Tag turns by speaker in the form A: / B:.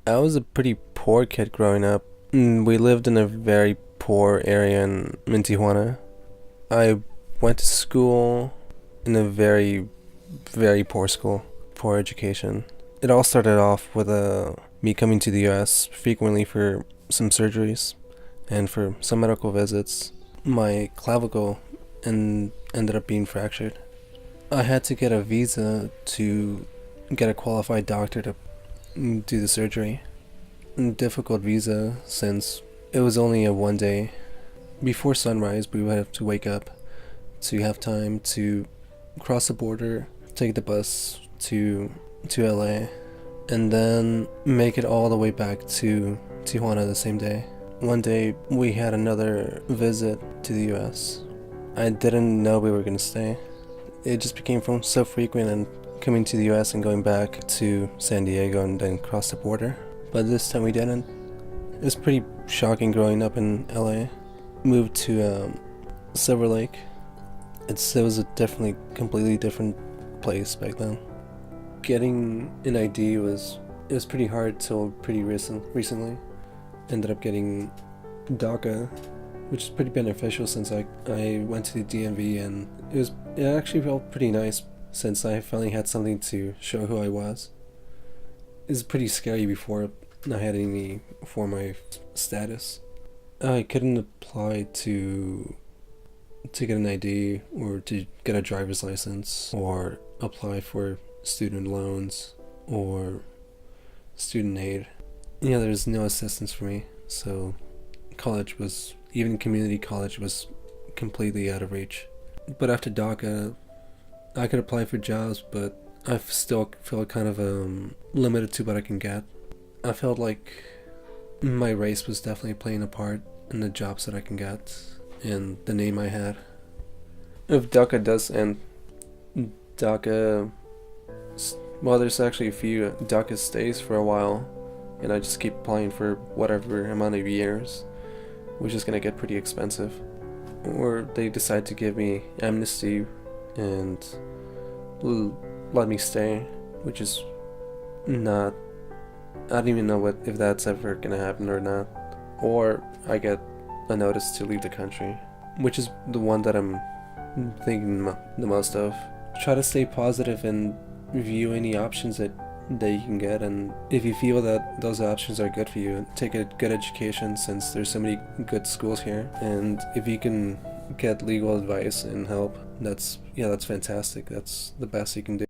A: I was a pretty poor kid growing up. We lived in a very poor area in Tijuana. I went to school in a very, very poor school, poor education. It all started off with me coming to the US frequently for some surgeries and for some medical visits. My clavicle ended up being fractured. I had to get a visa to get a qualified doctor to do the surgery. Difficult visa since it was only a 1 day. Before sunrise, we would have to wake up to have time to cross the border, take the bus to LA, and then make it all the way back to Tijuana the same day. One day, we had another visit to the US. I didn't know we were going to stay. It just became so frequent and coming to the US and going back to San Diego and then cross the border. But this time we didn't. It was pretty shocking growing up in LA. Moved to Silver Lake. It was a definitely completely different place back then. Getting an ID was pretty hard till pretty recently. Ended up getting DACA, which is pretty beneficial since I went to the DMV, and it actually felt pretty nice since I finally had something to show who I was. It was pretty scary before not having any for my status. I couldn't apply to get an ID or to get a driver's license or apply for student loans or student aid. There's no assistance for me, so even community college was completely out of reach. But after DACA, I could apply for jobs, but I still felt kind of limited to what I can get. I felt like my race was definitely playing a part in the jobs that I can get and the name I had. If DACA does end, DACA, well, there's actually a few DACA stays for a while, and I just keep applying for whatever amount of years, which is gonna get pretty expensive. Or they decide to give me amnesty and let me stay, which is not, I don't even know if that's ever gonna happen or not. Or I get a notice to leave the country, which is the one that I'm thinking the most of. Try to stay positive and review any options that you can get, and if you feel that those options are good for you, take a good education since there's so many good schools here. And if you can get legal advice and help, that's fantastic. That's the best you can do.